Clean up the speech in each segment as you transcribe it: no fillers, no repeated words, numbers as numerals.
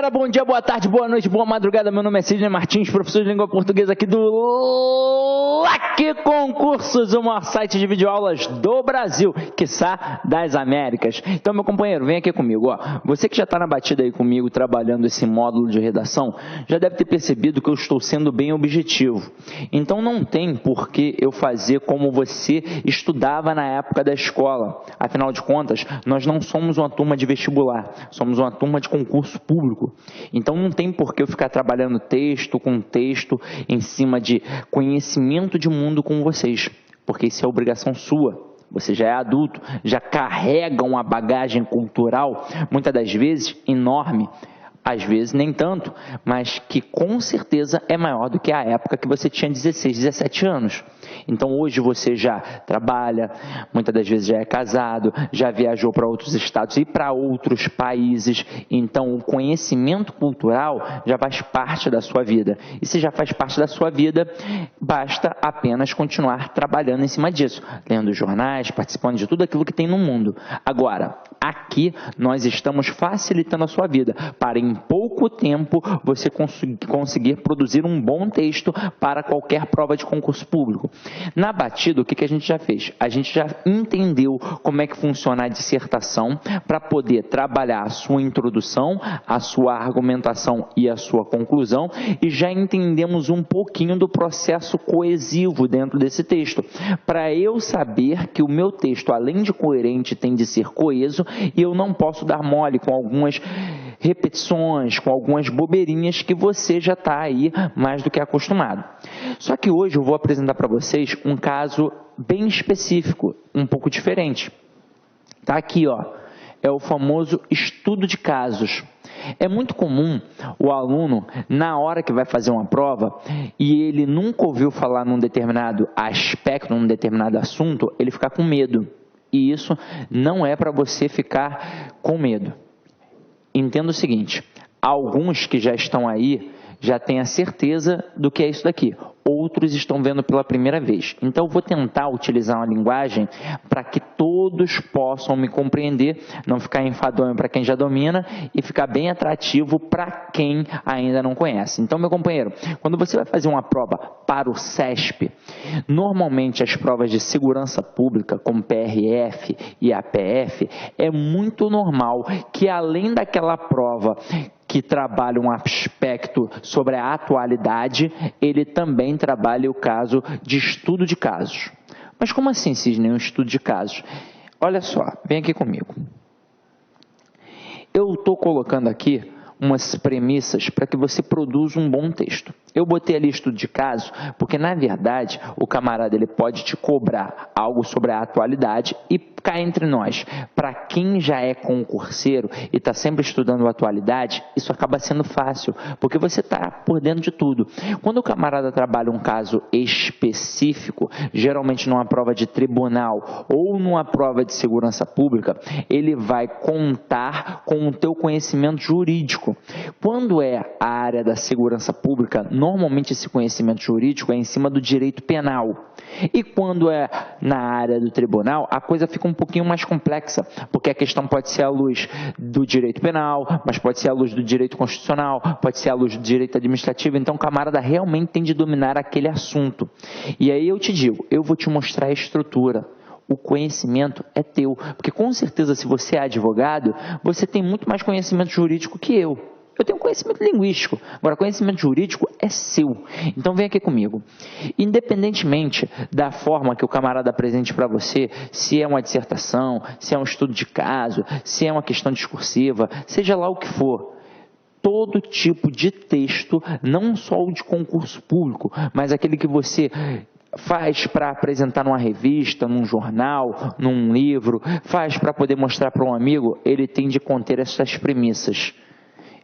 galera, bom dia, boa tarde, boa noite, boa madrugada. Meu nome é Sidney Martins, professor de língua portuguesa aqui do Lucky Concursos, o maior site de videoaulas do Brasil, quiçá das Américas. Então, meu companheiro, vem aqui comigo, ó. Você que já está na batida aí comigo, trabalhando esse módulo de redação, já deve ter percebido que eu estou sendo bem objetivo. Então, não tem por que eu fazer como você estudava na época da escola. Afinal de contas, nós não somos uma turma de vestibular, somos uma turma de concurso público. Então não tem por que eu ficar trabalhando texto com texto em cima de conhecimento de mundo com vocês, porque isso é obrigação sua. Você já é adulto, já carrega uma bagagem cultural, muitas das vezes enorme, às vezes nem tanto, mas que com certeza é maior do que a época que você tinha 16, 17 anos. Então hoje você já trabalha, muitas das vezes já é casado, já viajou para outros estados e para outros países. Então o conhecimento cultural já faz parte da sua vida. E se já faz parte da sua vida, basta apenas continuar trabalhando em cima disso, lendo jornais, participando de tudo aquilo que tem no mundo. Agora, aqui nós estamos facilitando a sua vida para em pouco tempo você conseguir produzir um bom texto para qualquer prova de concurso público. Na batida, o que a gente já fez? A gente já entendeu como é que funciona a dissertação para poder trabalhar a sua introdução, a sua argumentação e a sua conclusão, e já entendemos um pouquinho do processo coesivo dentro desse texto, para eu saber que o meu texto, além de coerente, tem de ser coeso, e eu não posso dar mole com algumas repetições, com algumas bobeirinhas que você já está aí mais do que acostumado. Só que hoje eu vou apresentar para vocês um caso bem específico, um pouco diferente. Tá aqui, ó, é o famoso estudo de casos. É muito comum o aluno, na hora que vai fazer uma prova, e ele nunca ouviu falar num determinado aspecto, num determinado assunto, ele ficar com medo. E isso não é para você ficar com medo. Entenda o seguinte, alguns que já estão aí já têm a certeza do que é isso daqui. Outros estão vendo pela primeira vez. Então, eu vou tentar utilizar uma linguagem para que todos possam me compreender, não ficar enfadonho para quem já domina e ficar bem atrativo para quem ainda não conhece. Então, meu companheiro, quando você vai fazer uma prova para o CESP, normalmente as provas de segurança pública, como PRF e APF, é muito normal que além daquela prova que trabalha um aspecto sobre a atualidade, ele também trabalha o caso de estudo de casos. Mas como assim, Sidney, um estudo de casos? Olha só, vem aqui comigo. Eu estou colocando aqui umas premissas para que você produza um bom texto. Eu botei ali estudo de caso, porque na verdade o camarada ele pode te cobrar algo sobre a atualidade e cá entre nós, para quem já é concurseiro e está sempre estudando a atualidade, isso acaba sendo fácil, porque você está por dentro de tudo. Quando o camarada trabalha um caso específico, geralmente numa prova de tribunal ou numa prova de segurança pública, ele vai contar com o teu conhecimento jurídico. Quando é a área da segurança pública, normalmente esse conhecimento jurídico é em cima do direito penal. E quando é na área do tribunal, a coisa fica um pouquinho mais complexa, porque a questão pode ser à luz do direito penal, mas pode ser à luz do direito constitucional, pode ser à luz do direito administrativo. Então o camarada realmente tem de dominar aquele assunto. E aí eu te digo, eu vou te mostrar a estrutura. O conhecimento é teu, porque com certeza se você é advogado, você tem muito mais conhecimento jurídico que eu. Eu tenho conhecimento linguístico, agora conhecimento jurídico é seu. Então vem aqui comigo. Independentemente da forma que o camarada apresente para você, se é uma dissertação, se é um estudo de caso, se é uma questão discursiva, seja lá o que for, todo tipo de texto, não só o de concurso público, mas aquele que você faz para apresentar numa revista, num jornal, num livro, faz para poder mostrar para um amigo, ele tem de conter essas premissas.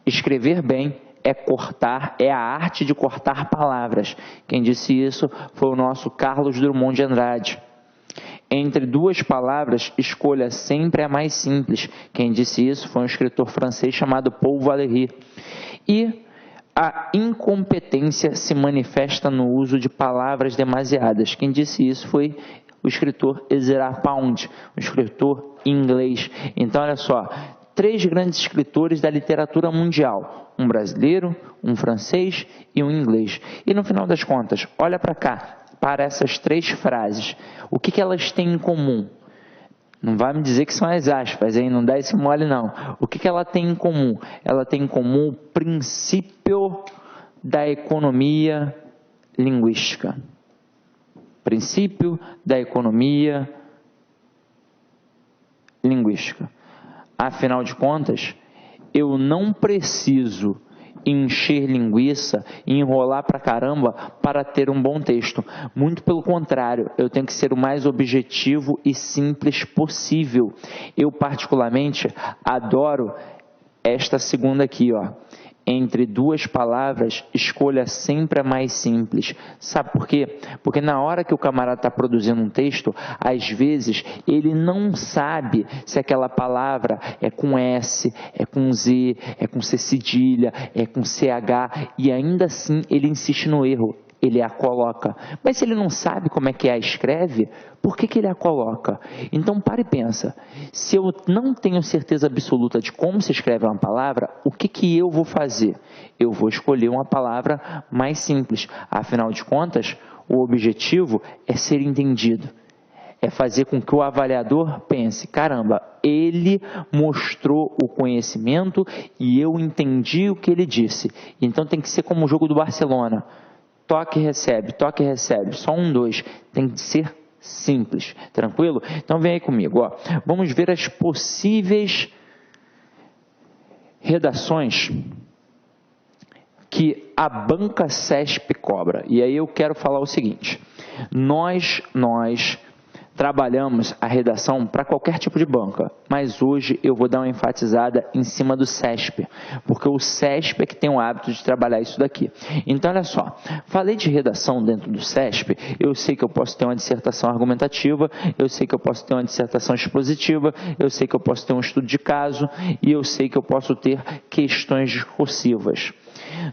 Escrever bem é cortar, é a arte de cortar palavras. Quem disse isso foi o nosso Carlos Drummond de Andrade. Entre duas palavras, escolha sempre a mais simples. Quem disse isso foi um escritor francês chamado Paul Valéry. E a incompetência se manifesta no uso de palavras demasiadas. Quem disse isso foi o escritor Ezra Pound, um escritor inglês. Então, olha só, 3 grandes escritores da literatura mundial, um brasileiro, um francês e um inglês. E no final das contas, olha para cá, para essas 3 frases, o que elas têm em comum? Não vai me dizer que são as aspas, hein? Não dá esse mole não. O que ela tem em comum? Ela tem em comum o princípio da economia linguística. Princípio da economia linguística. Afinal de contas, eu não preciso encher linguiça e enrolar pra caramba para ter um bom texto. Muito pelo contrário, eu tenho que ser o mais objetivo e simples possível. Eu particularmente adoro esta segunda aqui, ó. Entre 2 palavras, escolha sempre a mais simples. Sabe por quê? Porque na hora que o camarada está produzindo um texto, às vezes ele não sabe se aquela palavra é com S, é com Z, é com C cedilha, é com CH, e ainda assim ele insiste no erro. Ele a coloca. Mas se ele não sabe como é que a escreve, por que ele a coloca? Então para e pensa. Se eu não tenho certeza absoluta de como se escreve uma palavra, o que eu vou fazer? Eu vou escolher uma palavra mais simples. Afinal de contas, o objetivo é ser entendido. É fazer com que o avaliador pense, caramba, ele mostrou o conhecimento e eu entendi o que ele disse. Então tem que ser como o jogo do Barcelona. Toque e recebe, só 1, 2, tem que ser simples, tranquilo? Então vem aí comigo, ó. Vamos ver as possíveis redações que a banca CESP cobra. E aí eu quero falar o seguinte, nós trabalhamos a redação para qualquer tipo de banca, mas hoje eu vou dar uma enfatizada em cima do CESP, porque o CESP é que tem o hábito de trabalhar isso daqui. Então, olha só, falei de redação dentro do CESP, eu sei que eu posso ter uma dissertação argumentativa, eu sei que eu posso ter uma dissertação expositiva, eu sei que eu posso ter um estudo de caso e eu sei que eu posso ter questões discursivas.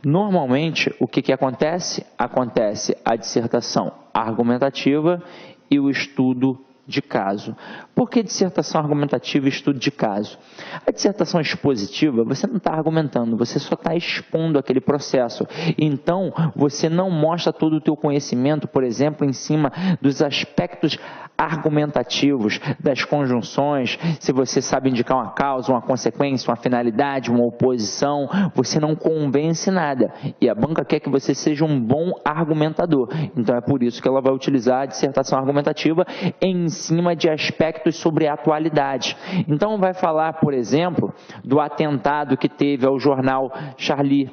Normalmente, o que acontece? Acontece a dissertação argumentativa e o estudo de caso. Por que dissertação argumentativa e estudo de caso? A dissertação expositiva, você não está argumentando, você só está expondo aquele processo. Então, você não mostra todo o teu conhecimento, por exemplo, em cima dos aspectos argumentativos, das conjunções, se você sabe indicar uma causa, uma consequência, uma finalidade, uma oposição, você não convence nada. E a banca quer que você seja um bom argumentador. Então, é por isso que ela vai utilizar a dissertação argumentativa em cima de aspectos sobre a atualidade. Então, vai falar, por exemplo, do atentado que teve ao jornal Charlie,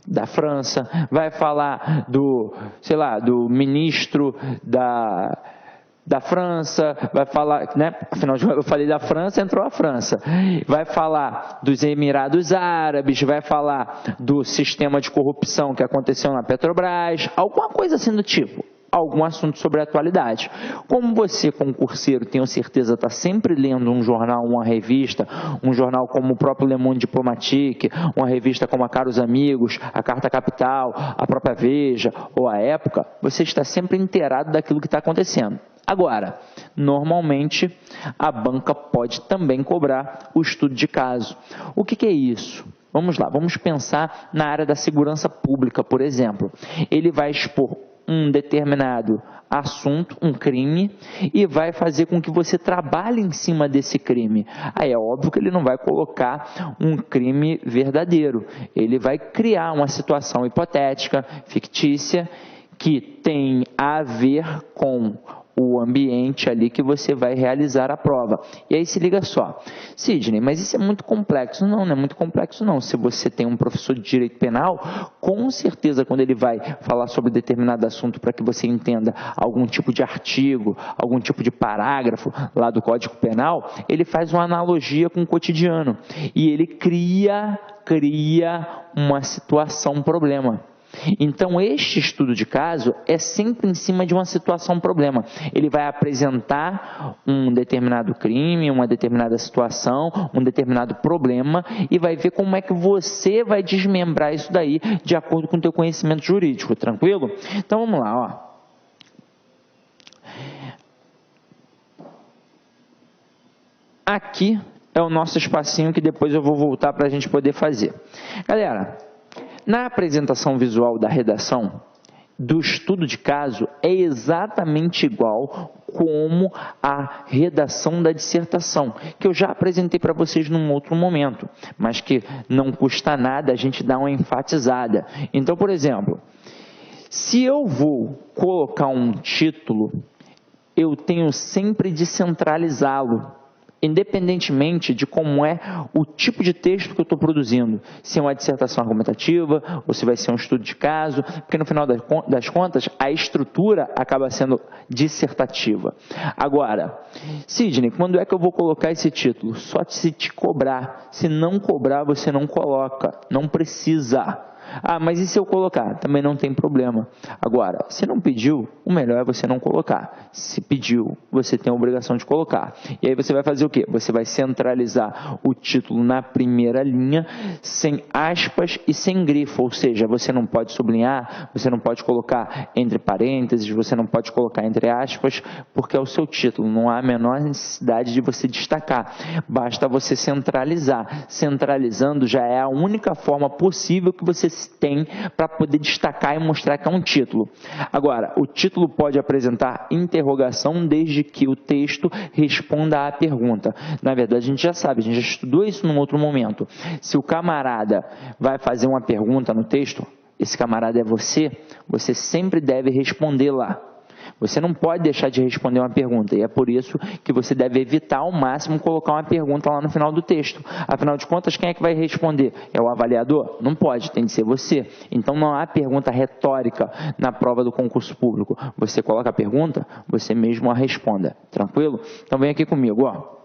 da França, vai falar do ministro da França, vai falar, né? Afinal de contas, eu falei da França, entrou a França. Vai falar dos Emirados Árabes, vai falar do sistema de corrupção que aconteceu na Petrobras, alguma coisa assim do tipo. Algum assunto sobre a atualidade. Como você, concurseiro, tenho certeza, está sempre lendo um jornal, uma revista, um jornal como o próprio Le Monde Diplomatique, uma revista como a Caros Amigos, a Carta Capital, a própria Veja ou a Época, você está sempre inteirado daquilo que está acontecendo. Agora, normalmente, a banca pode também cobrar o estudo de caso. O que é isso? Vamos lá, vamos pensar na área da segurança pública, por exemplo. Ele vai expor um determinado assunto, um crime, e vai fazer com que você trabalhe em cima desse crime. Aí é óbvio que ele não vai colocar um crime verdadeiro. Ele vai criar uma situação hipotética, fictícia, que tem a ver com o ambiente ali que você vai realizar a prova. E aí se liga só, Sidney, mas isso é muito complexo. Não é muito complexo não. Se você tem um professor de direito penal, com certeza quando ele vai falar sobre determinado assunto para que você entenda algum tipo de artigo, algum tipo de parágrafo lá do Código Penal, ele faz uma analogia com o cotidiano. E ele cria uma situação, um problema. Então, este estudo de caso é sempre em cima de uma situação problema. Ele vai apresentar um determinado crime, uma determinada situação, um determinado problema e vai ver como é que você vai desmembrar isso daí de acordo com o teu conhecimento jurídico, tranquilo? Então, vamos lá, ó. Aqui é é o nosso espacinho que depois eu vou voltar para a gente poder fazer. Galera, na apresentação visual da redação, do estudo de caso, é exatamente igual como a redação da dissertação, que eu já apresentei para vocês num outro momento, mas que não custa nada a gente dar uma enfatizada. Então, por exemplo, se eu vou colocar um título, eu tenho sempre de centralizá-lo, independentemente de como é o tipo de texto que eu estou produzindo, se é uma dissertação argumentativa ou se vai ser um estudo de caso, porque no final das contas a estrutura acaba sendo dissertativa. Agora, Sidney, quando é que eu vou colocar esse título? Só se te cobrar. Se não cobrar, você não coloca, não precisa. Ah, mas e se eu colocar? Também não tem problema. Agora, se não pediu, o melhor é você não colocar. Se pediu, você tem a obrigação de colocar. E aí você vai fazer o quê? Você vai centralizar o título na primeira linha, sem aspas e sem grifo. Ou seja, você não pode sublinhar, você não pode colocar entre parênteses, você não pode colocar entre aspas, porque é o seu título. Não há a menor necessidade de você destacar. Basta você centralizar. Centralizando já é a única forma possível que você tem para poder destacar e mostrar que é um título. Agora, o título pode apresentar interrogação desde que o texto responda à pergunta. Na verdade, a gente já sabe, a gente já estudou isso num outro momento. Se o camarada vai fazer uma pergunta no texto, esse camarada é você sempre deve responder lá. Você não pode deixar de responder uma pergunta, e é por isso que você deve evitar ao máximo colocar uma pergunta lá no final do texto. Afinal de contas, quem é que vai responder? É o avaliador? Não pode, tem que ser você. Então não há pergunta retórica na prova do concurso público. Você coloca a pergunta, você mesmo a responda. Tranquilo? Então vem aqui comigo, ó.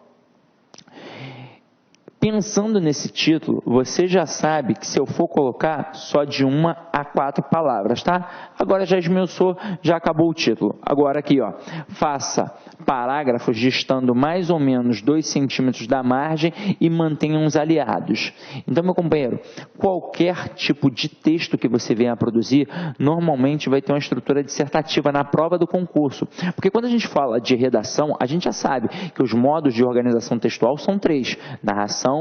Pensando nesse título, você já sabe que se eu for colocar só de 1 a 4 palavras, tá? Agora já esmiuçou, já acabou o título. Agora aqui, ó, faça parágrafos distando mais ou menos 2 centímetros da margem e mantenha uns aliados. Então, meu companheiro, qualquer tipo de texto que você venha a produzir, normalmente vai ter uma estrutura dissertativa na prova do concurso. Porque quando a gente fala de redação, a gente já sabe que os modos de organização textual são 3: narração,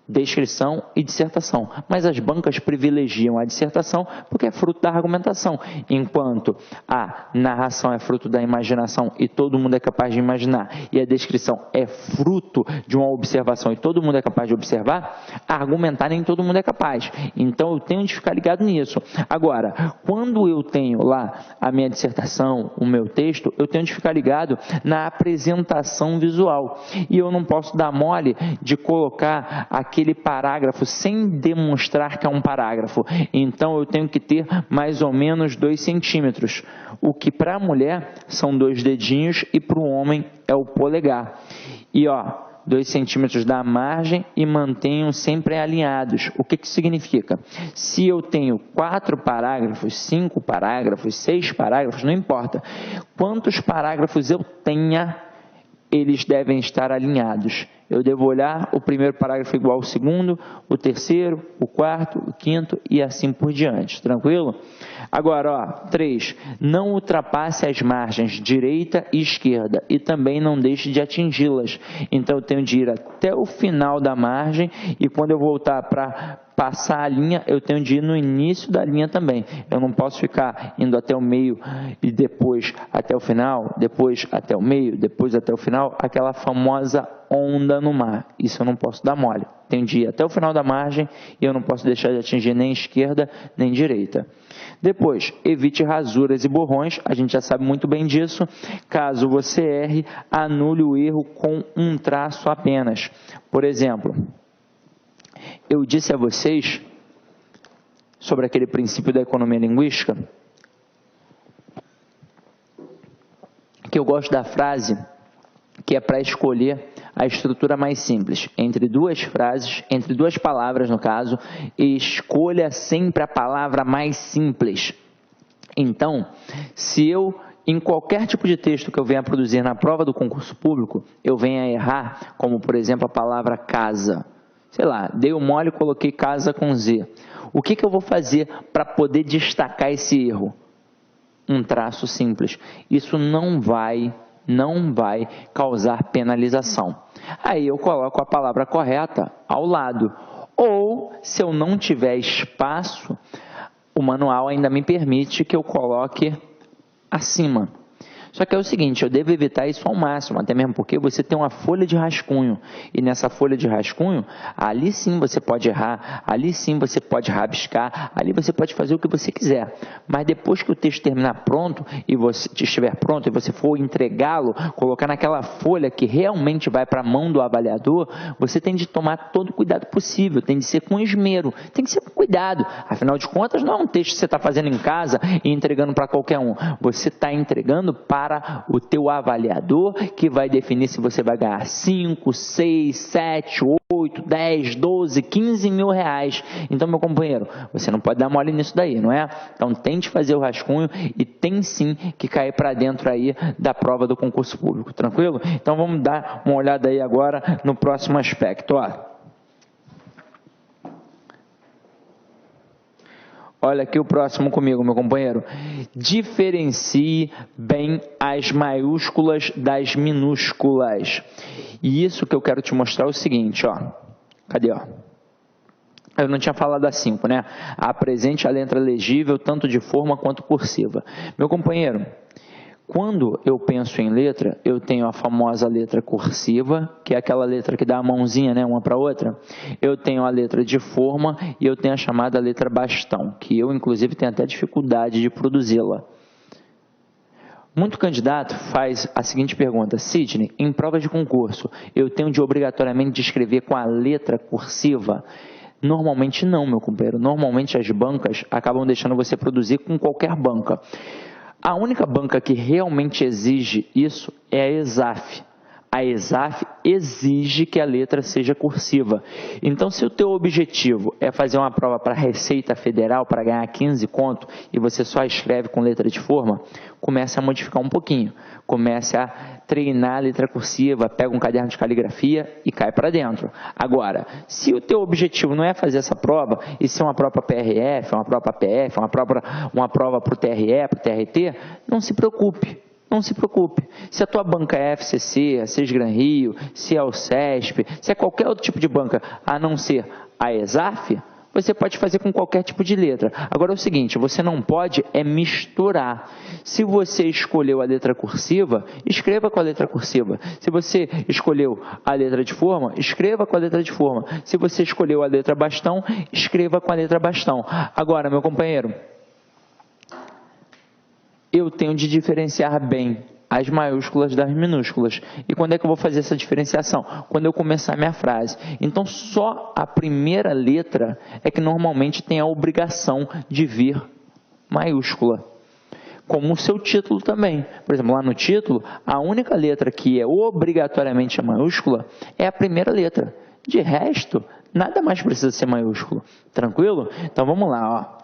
descrição e dissertação, mas as bancas privilegiam a dissertação porque é fruto da argumentação, enquanto a narração é fruto da imaginação e todo mundo é capaz de imaginar, e a descrição é fruto de uma observação e todo mundo é capaz de observar, argumentar nem todo mundo é capaz. Então eu tenho de ficar ligado nisso. Agora, quando eu tenho lá a minha dissertação, o meu texto, eu tenho de ficar ligado na apresentação visual, e eu não posso dar mole de colocar aquele parágrafo sem demonstrar que é um parágrafo. Então eu tenho que ter mais ou menos 2 centímetros, o que para a mulher são 2 dedinhos e para o homem é o polegar. E ó, 2 centímetros da margem e mantenham sempre alinhados. O que que significa? Se eu tenho 4 parágrafos, 5 parágrafos, 6 parágrafos, não importa. Quantos parágrafos eu tenha, eles devem estar alinhados. Eu devo olhar o primeiro parágrafo igual ao segundo, o terceiro, o quarto, o quinto e assim por diante. Tranquilo? Agora, ó, 3. Não ultrapasse as margens direita e esquerda e também não deixe de atingi-las. Então, eu tenho de ir até o final da margem e quando eu voltar para passar a linha, eu tenho de ir no início da linha também. Eu não posso ficar indo até o meio e depois até o final, depois até o meio, depois até o final, aquela famosa onda no mar. Isso eu não posso dar mole. Tenho de ir até o final da margem e eu não posso deixar de atingir nem esquerda nem direita. Depois, evite rasuras e borrões, a gente já sabe muito bem disso. Caso você erre, anule o erro com um traço apenas. Por exemplo, eu disse a vocês sobre aquele princípio da economia linguística, que eu gosto da frase que é para escolher a estrutura mais simples. Entre 2 frases, entre 2 palavras no caso, escolha sempre a palavra mais simples. Então, se eu, em qualquer tipo de texto que eu venha produzir na prova do concurso público, eu venha errar, como por exemplo a palavra casa. Sei lá, dei o mole e coloquei casa com Z. O que eu vou fazer para poder destacar esse erro? Um traço simples. Isso não vai não vai causar penalização. Aí eu coloco a palavra correta ao lado. Ou, se eu não tiver espaço, o manual ainda me permite que eu coloque acima. Só que é o seguinte, eu devo evitar isso ao máximo, até mesmo porque você tem uma folha de rascunho, e nessa folha de rascunho, ali sim você pode errar, ali sim você pode rabiscar, ali você pode fazer o que você quiser. Mas depois que o texto terminar pronto, e você estiver pronto, e você for entregá-lo, colocar naquela folha que realmente vai para a mão do avaliador, você tem de tomar todo o cuidado possível, tem de ser com esmero, tem de ser com cuidado. Afinal de contas, não é um texto que você está fazendo em casa e entregando para qualquer um. Você está entregando para o teu avaliador, que vai definir se você vai ganhar 5, 6, 7, 8, 10, 12, 15 mil reais. Então, meu companheiro, você não pode dar mole nisso daí, não é? Então, tente fazer o rascunho e tem sim que cair para dentro aí da prova do concurso público, tranquilo? Então, vamos dar uma olhada aí agora no próximo aspecto, ó. Olha aqui o próximo comigo, meu companheiro. Diferencie bem as maiúsculas das minúsculas. E isso que eu quero te mostrar é o seguinte, ó. Cadê, ó? Eu não tinha falado a 5, né? Apresente a letra legível, tanto de forma quanto cursiva. Meu companheiro, quando eu penso em letra, eu tenho a famosa letra cursiva, que é aquela letra que dá a mãozinha, né, uma para outra. Eu tenho a letra de forma e eu tenho a chamada letra bastão, que eu, inclusive, tenho até dificuldade de produzi-la. Muito candidato faz a seguinte pergunta: Sidney, em provas de concurso, eu tenho de obrigatoriamente de escrever com a letra cursiva? Normalmente não, meu companheiro. Normalmente as bancas acabam deixando você produzir com qualquer banca. A única banca que realmente exige isso é a ESAF. A ESAF exige que a letra seja cursiva. Então, se o teu objetivo é fazer uma prova para a Receita Federal para ganhar 15 conto e você só escreve com letra de forma, comece a modificar um pouquinho. Comece a treinar a letra cursiva, pega um caderno de caligrafia e cai para dentro. Agora, se o teu objetivo não é fazer essa prova, e se é uma prova PRF, uma prova PF, uma prova para o TRE, para o TRT, não se preocupe. Não se preocupe. Se a tua banca é FCC, a Sesgran Rio, se é o CESP, se é qualquer outro tipo de banca, a não ser a ESAF, você pode fazer com qualquer tipo de letra. Agora é o seguinte, você não pode misturar. Se você escolheu a letra cursiva, escreva com a letra cursiva. Se você escolheu a letra de forma, escreva com a letra de forma. Se você escolheu a letra bastão, escreva com a letra bastão. Agora, meu companheiro, eu tenho de diferenciar bem as maiúsculas das minúsculas. E quando é que eu vou fazer essa diferenciação? Quando eu começar a minha frase. Então, só a primeira letra é que normalmente tem a obrigação de vir maiúscula. Como o seu título também. Por exemplo, lá no título, a única letra que é obrigatoriamente maiúscula é a primeira letra. De resto, nada mais precisa ser maiúsculo. Tranquilo? Então, vamos lá, ó.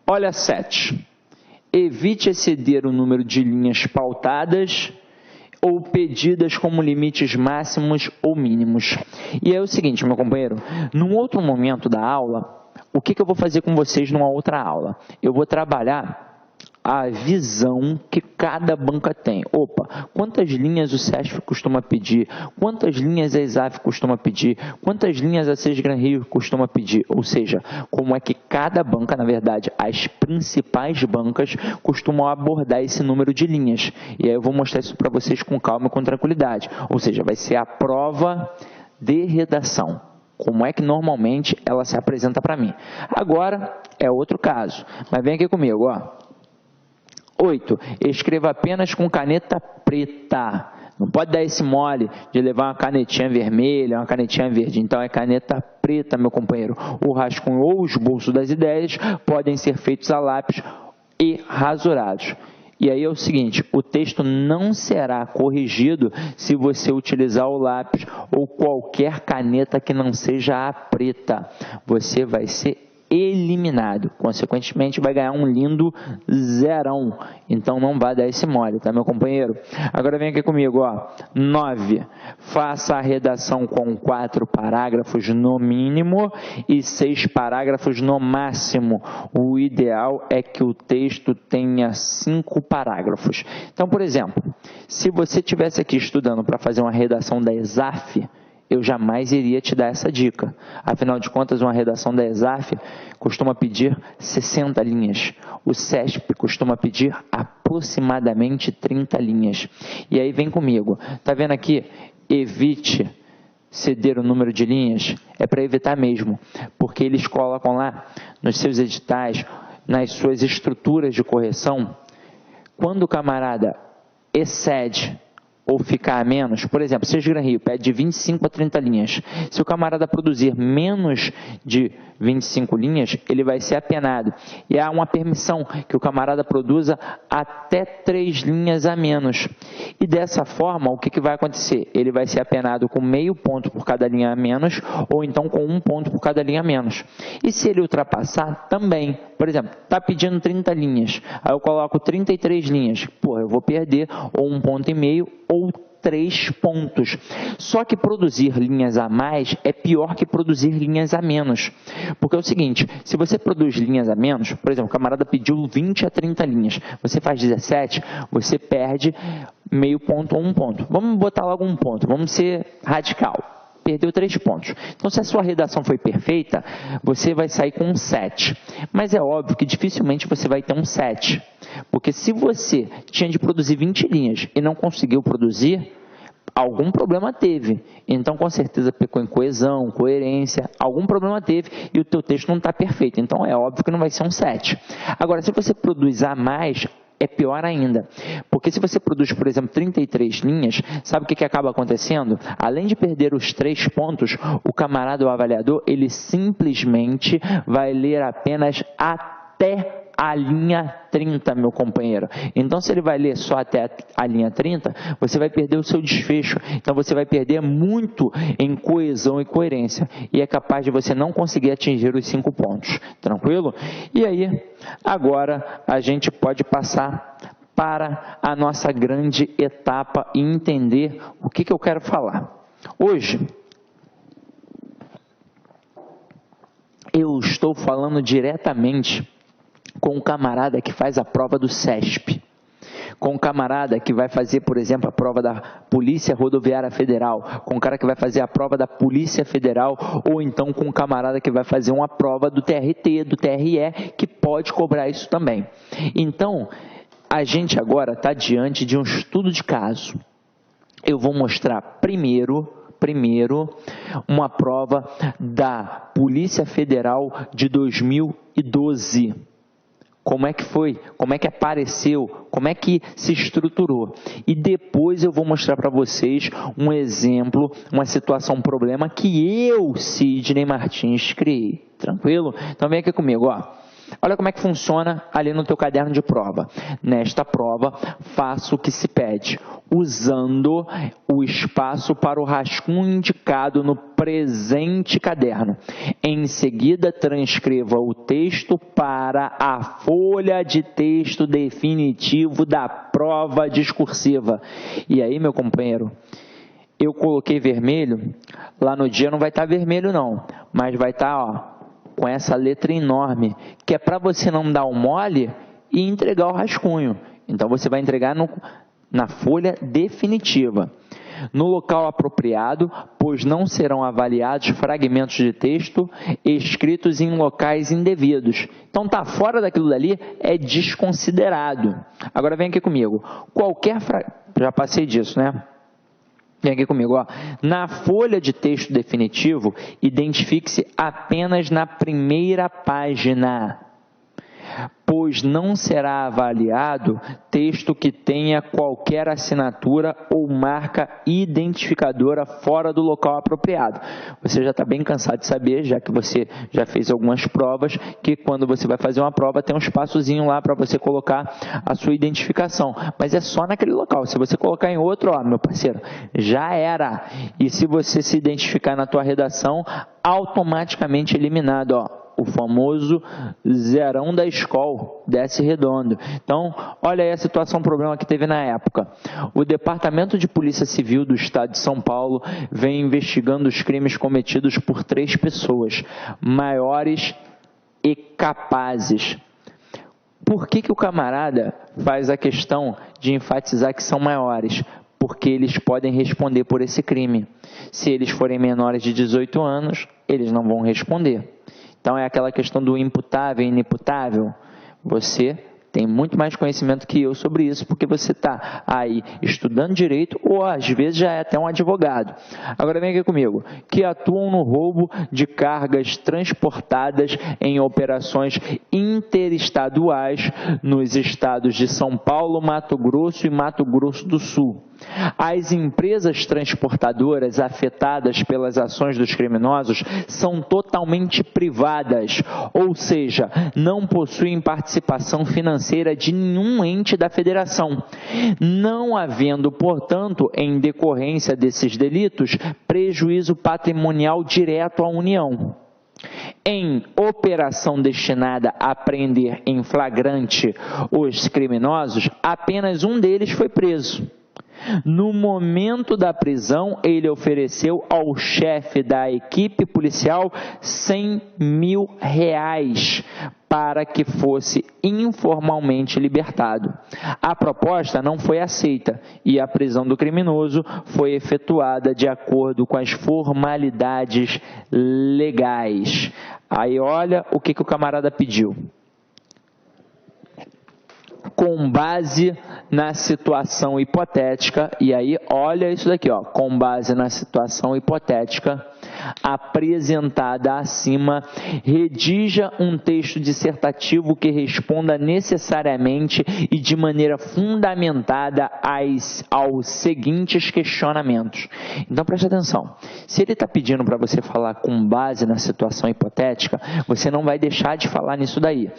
Olha 7. Evite exceder o número de linhas pautadas ou pedidas como limites máximos ou mínimos. E é o seguinte, meu companheiro, num outro momento da aula, o que eu vou fazer com vocês numa outra aula? Eu vou trabalhar a visão que cada banca tem. Opa, quantas linhas o CESP costuma pedir? Quantas linhas a ESAF costuma pedir? Quantas linhas a Sesgran Rio costuma pedir? Ou seja, como é que cada banca, na verdade, as principais bancas costumam abordar esse número de linhas. E aí eu vou mostrar isso para vocês com calma e com tranquilidade. Ou seja, vai ser a prova de redação. Como é que normalmente ela se apresenta para mim. Agora é outro caso. Mas vem aqui comigo, ó. 8. Escreva apenas com caneta preta. Não pode dar esse mole de levar uma canetinha vermelha, uma canetinha verde. Então é caneta preta, meu companheiro. O rascunho ou os bolsos das ideias podem ser feitos a lápis e rasurados. E aí é o seguinte, o texto não será corrigido se você utilizar o lápis ou qualquer caneta que não seja a preta. Você vai ser eliminado. Consequentemente, vai ganhar um lindo zerão. Então, não vai dar esse mole, tá, meu companheiro? Agora vem aqui comigo, ó. 9. Faça a redação com 4 parágrafos no mínimo e 6 parágrafos no máximo. O ideal é que o texto tenha 5 parágrafos. Então, por exemplo, se você estivesse aqui estudando para fazer uma redação da ESAF, eu jamais iria te dar essa dica. Afinal de contas, uma redação da ESAF costuma pedir 60 linhas. O CESP costuma pedir aproximadamente 30 linhas. E aí vem comigo. Tá vendo aqui? Evite ceder o número de linhas. É para evitar mesmo. Porque eles colocam lá nos seus editais, nas suas estruturas de correção, quando o camarada excede ou ficar a menos, por exemplo, seja Gran Rio pede de 25 a 30 linhas. Se o camarada produzir menos de 25 linhas, ele vai ser apenado. E há uma permissão que o camarada produza até 3 linhas a menos. E dessa forma, o que vai acontecer? Ele vai ser apenado com meio ponto por cada linha a menos, ou então com 1 ponto por cada linha a menos. E se ele ultrapassar, também. Por exemplo, está pedindo 30 linhas, aí eu coloco 33 linhas. Pô, eu vou perder ou 1,5 ponto ou 3 pontos. Só que produzir linhas a mais é pior que produzir linhas a menos. Porque é o seguinte, se você produz linhas a menos, por exemplo, o camarada pediu 20 a 30 linhas, você faz 17, você perde meio ponto ou 1 ponto. Vamos botar logo 1 ponto, vamos ser radical. Perdeu 3 pontos. Então, se a sua redação foi perfeita, você vai sair com um 7. Mas é óbvio que dificilmente você vai ter um 7. Porque se você tinha de produzir 20 linhas e não conseguiu produzir, algum problema teve. Então, com certeza, pecou em coesão, coerência, algum problema teve e o teu texto não está perfeito. Então, é óbvio que não vai ser um 7. Agora, se você produz a mais, é pior ainda, porque se você produz, por exemplo, 33 linhas, sabe o que acaba acontecendo? Além de perder os 3 pontos, o camarada, o avaliador, ele simplesmente vai ler apenas até a linha 30, meu companheiro. Então, se ele vai ler só até a linha 30, você vai perder o seu desfecho. Então, você vai perder muito em coesão e coerência. E é capaz de você não conseguir atingir os 5 pontos. Tranquilo? E aí, agora, a gente pode passar para a nossa grande etapa e entender o que eu quero falar. Hoje, eu estou falando diretamente com um camarada que faz a prova do CESP, com um camarada que vai fazer, por exemplo, a prova da Polícia Rodoviária Federal, com um cara que vai fazer a prova da Polícia Federal, ou então com um camarada que vai fazer uma prova do TRT, do TRE, que pode cobrar isso também. Então, a gente agora está diante de um estudo de caso. Eu vou mostrar primeiro uma prova da Polícia Federal de 2012. Como é que foi, como é que apareceu, como é que se estruturou. E depois eu vou mostrar para vocês um exemplo, uma situação, um problema que eu, Sidney Martins, criei. Tranquilo? Então vem aqui comigo, ó. Olha como é que funciona ali no teu caderno de prova. Nesta prova, faça o que se pede, usando o espaço para o rascunho indicado no presente caderno. Em seguida, transcreva o texto para a folha de texto definitivo da prova discursiva. E aí, meu companheiro, eu coloquei vermelho, lá no dia não vai estar vermelho não, mas vai estar, ó, com essa letra enorme, que é para você não dar o mole e entregar o rascunho. Então, você vai entregar na folha definitiva, no local apropriado, pois não serão avaliados fragmentos de texto escritos em locais indevidos. Então, está fora daquilo dali, é desconsiderado. Agora, vem aqui comigo. Já passei disso, né? Vem aqui comigo, ó. Na folha de texto definitivo, identifique-se apenas na primeira página, pois não será avaliado texto que tenha qualquer assinatura ou marca identificadora fora do local apropriado. Você já está bem cansado de saber, já que você já fez algumas provas, que quando você vai fazer uma prova tem um espaçozinho lá para você colocar a sua identificação, mas é só naquele local. Se você colocar em outro, ó, meu parceiro, já era. E se você se identificar na tua redação, automaticamente eliminado, ó. o famoso zerão da escola, desce redondo. Então, olha aí a situação, o problema que teve na época. O Departamento de Polícia Civil do Estado de São Paulo vem investigando os crimes cometidos por 3 pessoas, maiores e capazes. Por que o camarada faz a questão de enfatizar que são maiores? Porque eles podem responder por esse crime. Se eles forem menores de 18 anos, eles não vão responder. Então é aquela questão do imputável e inimputável. Você tem muito mais conhecimento que eu sobre isso, porque você está aí estudando direito ou às vezes já é até um advogado. Agora vem aqui comigo, que atuam no roubo de cargas transportadas em operações interestaduais nos estados de São Paulo, Mato Grosso e Mato Grosso do Sul. As empresas transportadoras afetadas pelas ações dos criminosos são totalmente privadas, ou seja, não possuem participação financeira de nenhum ente da federação, não havendo, portanto, em decorrência desses delitos, prejuízo patrimonial direto à União. Em operação destinada a prender em flagrante os criminosos, apenas um deles foi preso. No momento da prisão, ele ofereceu ao chefe da equipe policial R$100 mil para que fosse informalmente libertado. A proposta não foi aceita e a prisão do criminoso foi efetuada de acordo com as formalidades legais. Aí olha o que o camarada pediu. Com base na situação hipotética, e aí olha isso daqui, ó, com base na situação hipotética apresentada acima, redija um texto dissertativo que responda necessariamente e de maneira fundamentada aos seguintes questionamentos. Então preste atenção, se ele está pedindo para você falar com base na situação hipotética, você não vai deixar de falar nisso daí.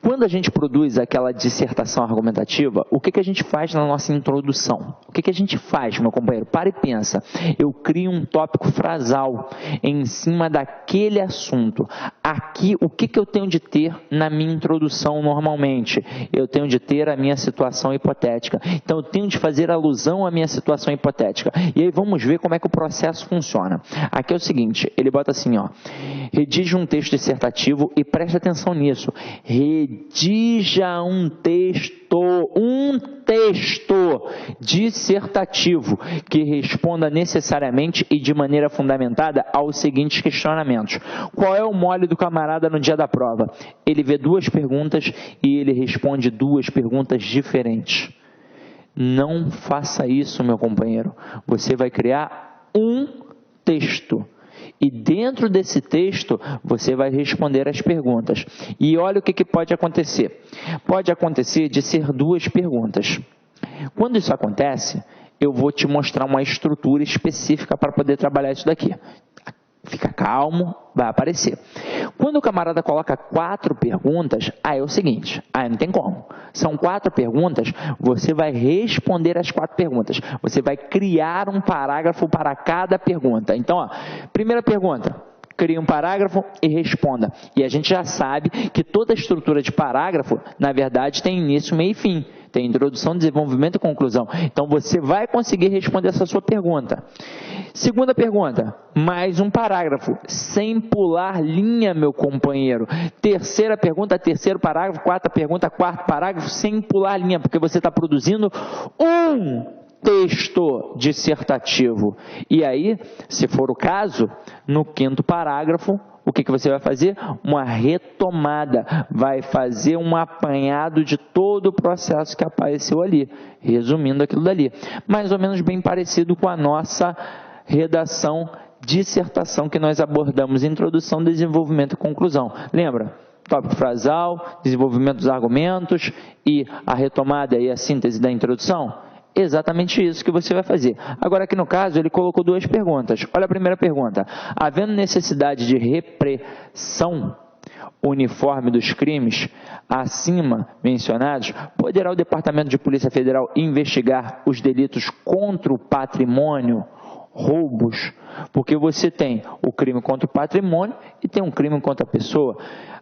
Quando a gente produz aquela dissertação argumentativa, o que a gente faz na nossa introdução? O que a gente faz, meu companheiro? Para e pensa. Eu crio um tópico frasal em cima daquele assunto. Aqui, o que eu tenho de ter na minha introdução normalmente? Eu tenho de ter a minha situação hipotética. Então, eu tenho de fazer alusão à minha situação hipotética. E aí, vamos ver como é que o processo funciona. Aqui é o seguinte, ele bota assim, ó, redige um texto dissertativo e preste atenção nisso. Redija um texto dissertativo que responda necessariamente e de maneira fundamentada aos seguintes questionamentos. Qual é o mole do camarada no dia da prova? Ele vê 2 perguntas e ele responde 2 perguntas diferentes. Não faça isso, meu companheiro. Você vai criar um texto. E dentro desse texto, você vai responder as perguntas. E olha o que pode acontecer. Pode acontecer de ser 2 perguntas. Quando isso acontece, eu vou te mostrar uma estrutura específica para poder trabalhar isso daqui. Fica calmo, vai aparecer. Quando o camarada coloca 4 perguntas, aí é o seguinte, aí não tem como. São 4 perguntas, você vai responder as 4 perguntas. Você vai criar um parágrafo para cada pergunta. Então, ó, primeira pergunta, crie um parágrafo e responda. E a gente já sabe que toda estrutura de parágrafo, na verdade, tem início, meio e fim. Tem introdução, desenvolvimento e conclusão. Então, você vai conseguir responder essa sua pergunta. Segunda pergunta, mais um parágrafo, sem pular linha, meu companheiro. Terceira pergunta, terceiro parágrafo. Quarta pergunta, quarto parágrafo, sem pular linha, porque você está produzindo um texto dissertativo. E aí, se for o caso, no 5º parágrafo, o que você vai fazer? Uma retomada, vai fazer um apanhado de todo o processo que apareceu ali, resumindo aquilo dali. Mais ou menos bem parecido com a nossa redação, dissertação que nós abordamos, introdução, desenvolvimento e conclusão. Lembra? Tópico frasal, desenvolvimento dos argumentos e a retomada e a síntese da introdução? Exatamente isso que você vai fazer. Agora, aqui no caso, ele colocou 2 perguntas. Olha a primeira pergunta. Havendo necessidade de repressão uniforme dos crimes acima mencionados, poderá o Departamento de Polícia Federal investigar os delitos contra o patrimônio roubos, porque você tem o crime contra o patrimônio e tem um crime contra a pessoa.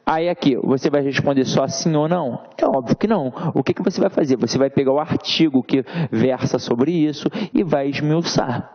Aí aqui, você vai responder só sim ou não? É óbvio que não. O que você vai fazer? Você vai pegar o artigo que versa sobre isso e vai esmiuçar.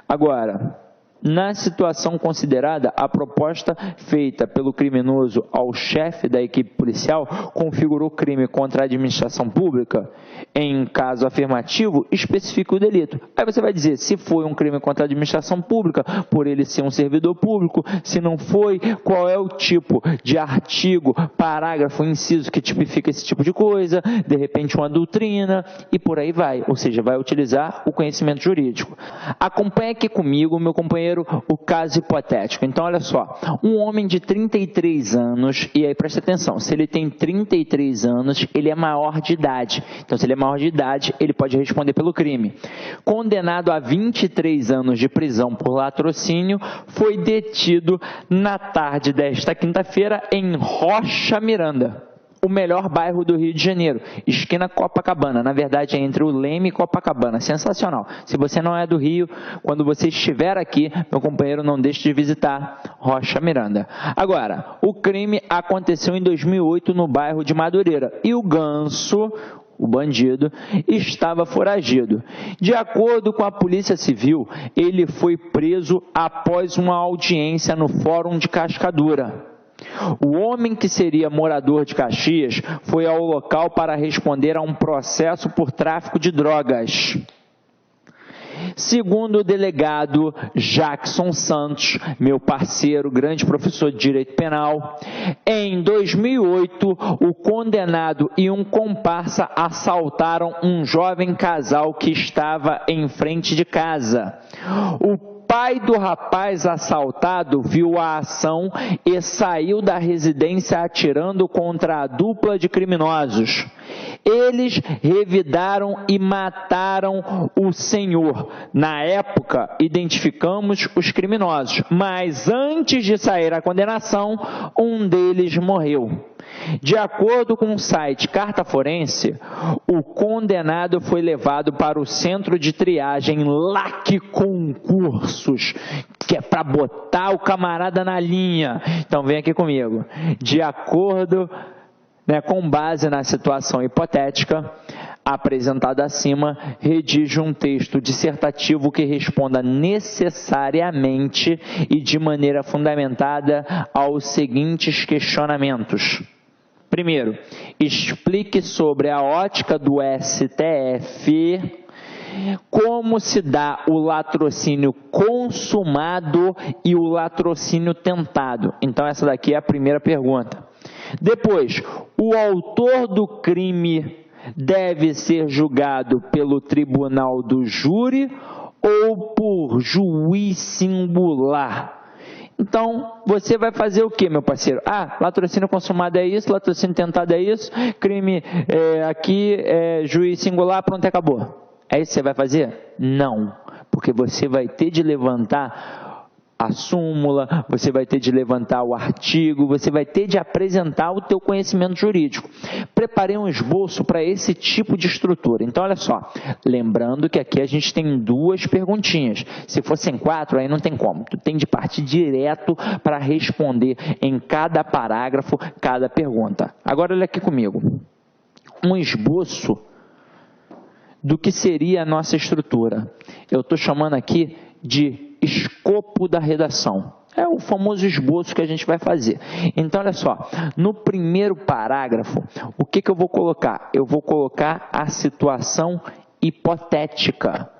Agora, na situação considerada, a proposta feita pelo criminoso ao chefe da equipe policial configurou crime contra a administração pública? Em caso afirmativo, especifica o delito. Aí você vai dizer se foi um crime contra a administração pública, por ele ser um servidor público, se não foi, qual é o tipo de artigo, parágrafo, inciso que tipifica esse tipo de coisa, de repente uma doutrina e por aí vai. Ou seja, vai utilizar o conhecimento jurídico. Acompanhe aqui comigo, meu companheiro, o caso hipotético. Então, olha só, um homem de 33 anos, e aí presta atenção, se ele tem 33 anos, ele é maior de idade. Então, se ele é maior de idade, ele pode responder pelo crime. Condenado a 23 anos de prisão por latrocínio, foi detido na tarde desta quinta-feira em Rocha Miranda, o melhor bairro do Rio de Janeiro, esquina Copacabana, na verdade é entre o Leme e Copacabana, sensacional. Se você não é do Rio, quando você estiver aqui, meu companheiro, não deixe de visitar Rocha Miranda. Agora, o crime aconteceu em 2008 no bairro de Madureira e o Ganso, o bandido, estava foragido. De acordo com a Polícia Civil, ele foi preso após uma audiência no Fórum de Cascadura. O homem, que seria morador de Caxias, foi ao local para responder a um processo por tráfico de drogas. Segundo o delegado Jackson Santos, meu parceiro, grande professor de direito penal, em 2008, o condenado e um comparsa assaltaram um jovem casal que estava em frente de casa. O pai do rapaz assaltado viu a ação e saiu da residência atirando contra a dupla de criminosos. Eles revidaram e mataram o senhor. Na época, identificamos os criminosos, mas antes de sair a condenação, um deles morreu. De acordo com o site Carta Forense, o condenado foi levado para o centro de triagem LAC Concursos, que é para botar o camarada na linha. Então vem aqui comigo. De acordo, com base na situação hipotética apresentada acima, redige um texto dissertativo que responda necessariamente e de maneira fundamentada aos seguintes questionamentos. Primeiro, explique sobre a ótica do STF como se dá o latrocínio consumado e o latrocínio tentado. Então, essa daqui é a primeira pergunta. Depois, o autor do crime deve ser julgado pelo tribunal do júri ou por juiz singular? Então, você vai fazer o que, meu parceiro? Latrocínio consumado é isso, latrocínio tentado é isso, crime aqui, juiz singular, pronto, acabou. É isso que você vai fazer? Não, porque você vai ter de levantar a súmula, você vai ter de levantar o artigo, você vai ter de apresentar o teu conhecimento jurídico. Preparei um esboço para esse tipo de estrutura. Então, olha só, lembrando que aqui a gente tem 2 perguntinhas. Se fossem 4, aí não tem como. Tu tem de partir direto para responder em cada parágrafo, cada pergunta. Agora, olha aqui comigo. Um esboço do que seria a nossa estrutura. Eu estou chamando aqui de escopo da redação. É o famoso esboço que a gente vai fazer. Então, olha só, no primeiro parágrafo, o que eu vou colocar? Eu vou colocar a situação hipotética.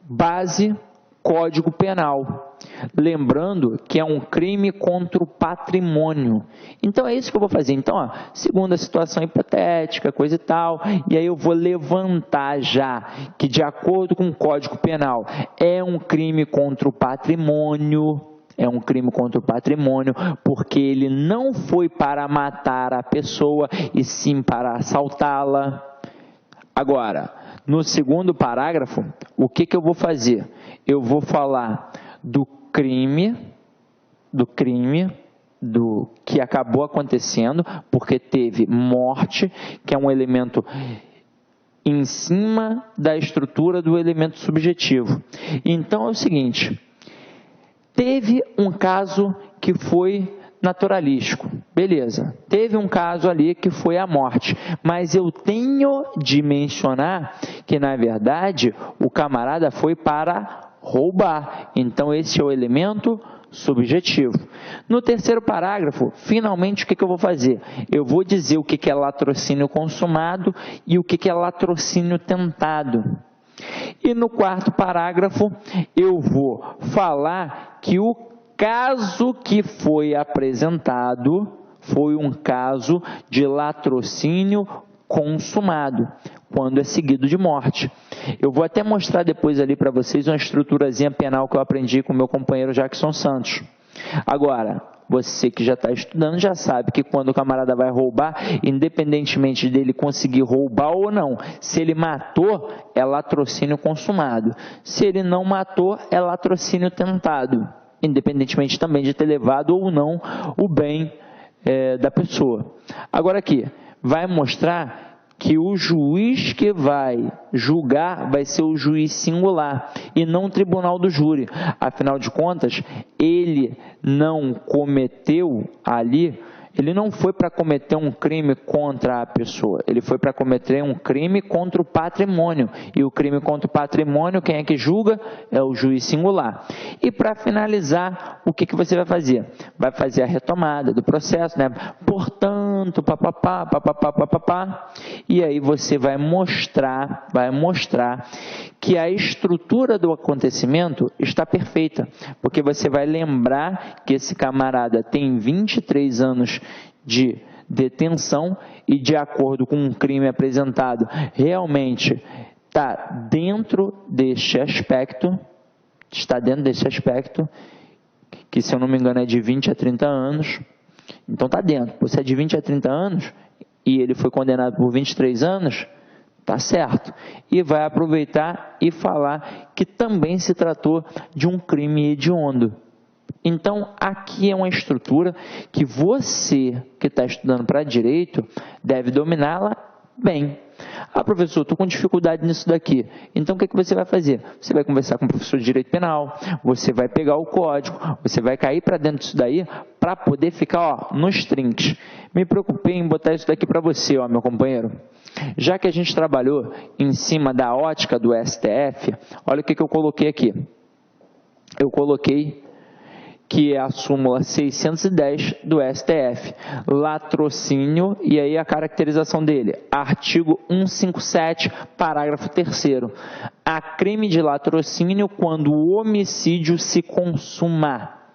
Base, Código Penal. Lembrando que é um crime contra o patrimônio. Então, é isso que eu vou fazer. Então, segunda situação hipotética, coisa e tal, e aí eu vou levantar já que, de acordo com o Código Penal, é um crime contra o patrimônio. É um crime contra o patrimônio, porque ele não foi para matar a pessoa, e sim para assaltá-la. Agora, no segundo parágrafo, o que eu vou fazer? Eu vou falar do crime que acabou acontecendo, porque teve morte, que é um elemento em cima da estrutura do elemento subjetivo. Então é o seguinte, teve um caso que foi naturalístico, beleza, teve um caso ali que foi a morte, mas eu tenho de mencionar que na verdade o camarada foi para roubar, então esse é o elemento subjetivo. No terceiro parágrafo, finalmente o que eu vou fazer? Eu vou dizer o que é latrocínio consumado e o que é latrocínio tentado. E no quarto parágrafo, eu vou falar que o caso que foi apresentado foi um caso de latrocínio consumado, quando é seguido de morte. Eu vou até mostrar depois ali para vocês uma estruturazinha penal que eu aprendi com o meu companheiro Jackson Santos. Agora, você que já está estudando já sabe que quando o camarada vai roubar, independentemente dele conseguir roubar ou não, se ele matou, é latrocínio consumado. Se ele não matou, é latrocínio tentado, independentemente também de ter levado ou não o bem da pessoa. Agora aqui, vai mostrar que o juiz que vai julgar vai ser o juiz singular e não o tribunal do júri. Afinal de contas, ele não cometeu ali, ele não foi para cometer um crime contra a pessoa, ele foi para cometer um crime contra o patrimônio. E o crime contra o patrimônio, quem é que julga? É o juiz singular. E para finalizar, o que você vai fazer? Vai fazer a retomada do processo, né? Portanto, papapá, e aí você vai mostrar que a estrutura do acontecimento está perfeita, porque você vai lembrar que esse camarada tem 23 anos de detenção e, de acordo com um crime apresentado, realmente está dentro deste aspecto, que, se eu não me engano, é de 20 a 30 anos, então está dentro. Você é de 20 a 30 anos e ele foi condenado por 23 anos, tá certo, e vai aproveitar e falar que também se tratou de um crime hediondo. Então, aqui é uma estrutura que você que está estudando para direito deve dominá-la bem. Ah, professor, estou com dificuldade nisso daqui. Então, o que você vai fazer? Você vai conversar com o professor de direito penal, você vai pegar o código, você vai cair para dentro disso daí para poder ficar nos trinques. Me preocupei em botar isso daqui para você, meu companheiro. Já que a gente trabalhou em cima da ótica do STF, olha o que eu coloquei aqui. Eu coloquei que é a súmula 610 do STF, latrocínio, e aí a caracterização dele, artigo 157, parágrafo 3º, há crime de latrocínio quando o homicídio se consumar,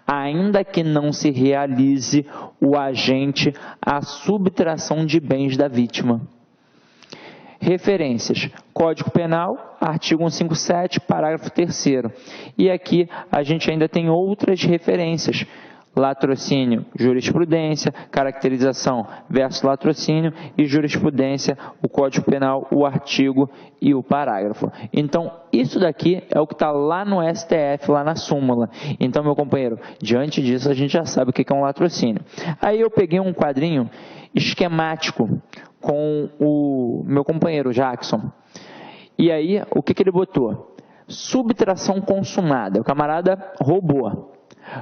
ainda que não se realize o agente a subtração de bens da vítima. Referências, Código Penal, artigo 157, parágrafo 3º. E aqui a gente ainda tem outras referências, latrocínio, jurisprudência, caracterização versus latrocínio e jurisprudência, o Código Penal, o artigo e o parágrafo. Então, isso daqui é o que está lá no STF, lá na súmula. Então, meu companheiro, diante disso a gente já sabe o que é um latrocínio. Aí eu peguei um quadrinho esquemático com o meu companheiro Jackson. E aí, o que ele botou? Subtração consumada, o camarada roubou.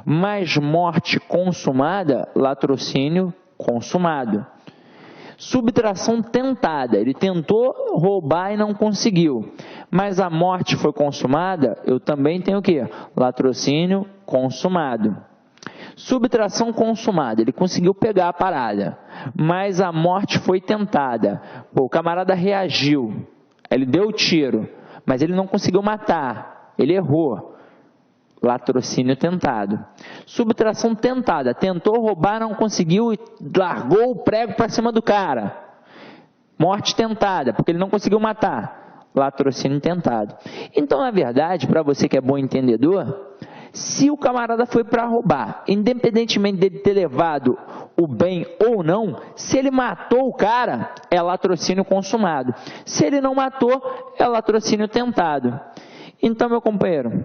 Mais morte consumada, latrocínio consumado. Subtração tentada, ele tentou roubar e não conseguiu. Mas a morte foi consumada, eu também tenho o quê? Latrocínio consumado. Subtração consumada, ele conseguiu pegar a parada, mas a morte foi tentada. Pô, o camarada reagiu, ele deu o tiro, mas ele não conseguiu matar, ele errou. Latrocínio tentado. Subtração tentada, tentou roubar, não conseguiu e largou o prego para cima do cara. Morte tentada, porque ele não conseguiu matar. Latrocínio tentado. Então, na verdade, para você que é bom entendedor, se o camarada foi para roubar, independentemente dele ter levado o bem ou não, se ele matou o cara, é latrocínio consumado. Se ele não matou, é latrocínio tentado. Então, meu companheiro,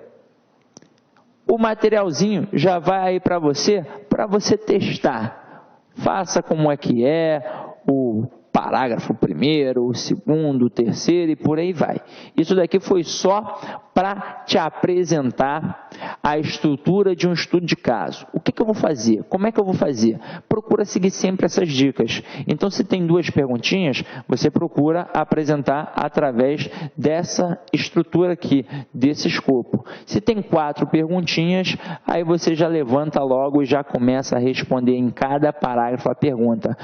o materialzinho já vai aí para você testar. Faça como é que é, o parágrafo primeiro, o segundo, o terceiro e por aí vai. Isso daqui foi só para te apresentar a estrutura de um estudo de caso. O que eu vou fazer? Como é que eu vou fazer? Procura seguir sempre essas dicas. Então, se tem 2 perguntinhas, você procura apresentar através dessa estrutura aqui, desse escopo. Se tem 4 perguntinhas, aí você já levanta logo e já começa a responder em cada parágrafo a pergunta.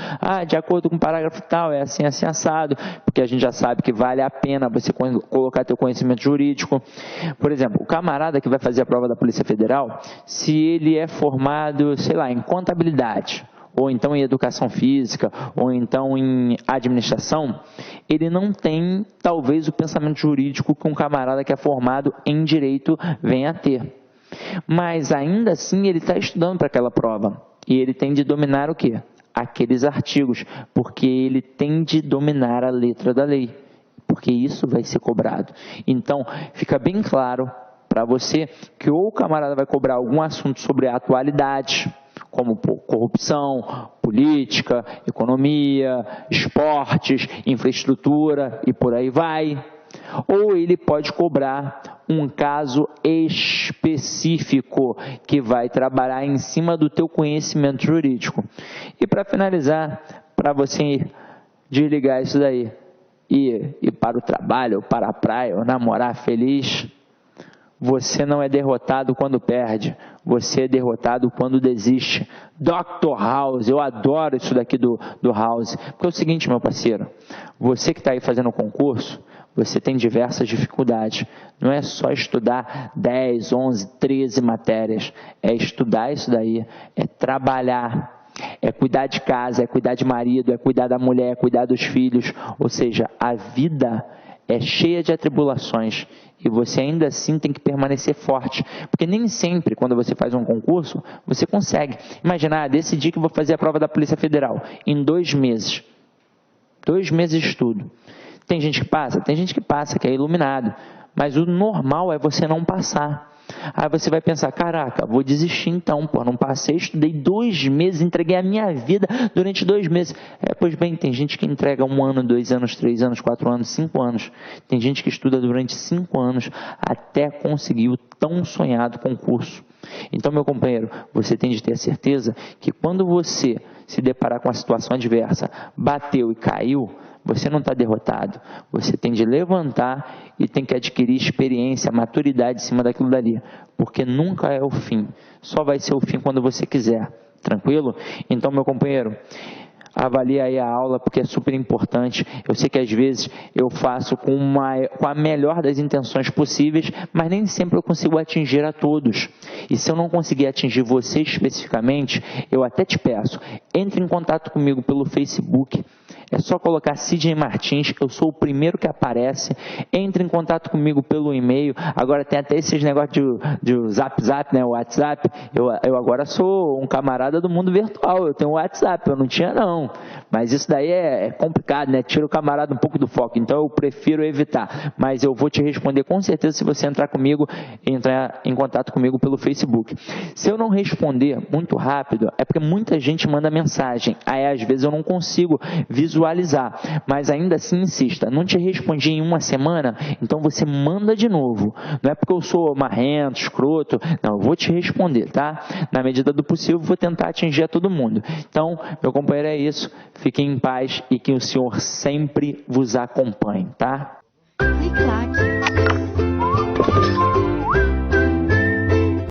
De acordo com o parágrafo tal, é assim, assim, assado, porque a gente já sabe que vale a pena você colocar teu conhecimento jurídico. Por exemplo, o camarada que vai fazer a prova da Polícia Federal, se ele é formado, sei lá, em contabilidade, ou então em educação física, ou então em administração, ele não tem, talvez, o pensamento jurídico que um camarada que é formado em direito venha a ter. Mas, ainda assim, ele está estudando para aquela prova. E ele tem de dominar o quê? Aqueles artigos, porque ele tem de dominar a letra da lei. Porque isso vai ser cobrado. Então, fica bem claro para você que ou o camarada vai cobrar algum assunto sobre a atualidade, como corrupção, política, economia, esportes, infraestrutura e por aí vai. Ou ele pode cobrar um caso específico que vai trabalhar em cima do teu conhecimento jurídico. E para finalizar, para você desligar isso daí, ir para o trabalho, ou para a praia, ou namorar feliz, você não é derrotado quando perde, você é derrotado quando desiste. Dr. House, eu adoro isso daqui do House, porque é o seguinte, meu parceiro, você que está aí fazendo o concurso, você tem diversas dificuldades, não é só estudar 10, 11, 13 matérias, é estudar isso daí, é trabalhar, é cuidar de casa, é cuidar de marido, é cuidar da mulher, é cuidar dos filhos, ou seja, a vida é cheia de atribulações e você ainda assim tem que permanecer forte, porque nem sempre quando você faz um concurso, você consegue. Imagina, decidi que vou fazer a prova da Polícia Federal em 2 meses, 2 meses de estudo. Tem gente que passa? Tem gente que passa, que é iluminado, mas o normal é você não passar. Aí você vai pensar, caraca, vou desistir então, não passei, estudei 2 meses, entreguei a minha vida durante 2 meses. Pois bem, tem gente que entrega 1 ano, 2 anos, 3 anos, 4 anos, 5 anos. Tem gente que estuda durante 5 anos até conseguir o tão sonhado concurso. Então, meu companheiro, você tem de ter a certeza que quando você se deparar com a situação adversa, bateu e caiu, você não está derrotado, você tem de levantar e tem que adquirir experiência, maturidade em cima daquilo dali, porque nunca é o fim, só vai ser o fim quando você quiser, tranquilo? Então, meu companheiro, avalie aí a aula, porque é super importante. Eu sei que às vezes eu faço com a melhor das intenções possíveis, mas nem sempre eu consigo atingir a todos. E se eu não conseguir atingir você especificamente, eu até te peço, entre em contato comigo pelo Facebook. É só colocar Sidney Martins, eu sou o primeiro que aparece. Entre em contato comigo pelo e-mail. Agora tem até esses negócios de zap, né, o WhatsApp. Eu agora sou um camarada do mundo virtual, eu tenho o WhatsApp, eu não tinha não. Mas isso daí é complicado, né? Tira o camarada um pouco do foco, então eu prefiro evitar. Mas eu vou te responder com certeza se você entrar em contato comigo pelo Facebook. Se eu não responder muito rápido, é porque muita gente manda mensagem. Aí às vezes eu não consigo visualizar, mas ainda assim insista, não te respondi em 1 semana, então você manda de novo, não é porque eu sou marrento, escroto, não, eu vou te responder, tá? Na medida do possível, vou tentar atingir a todo mundo. Então, meu companheiro, é isso, fiquem em paz e que o Senhor sempre vos acompanhe, tá? Clique like.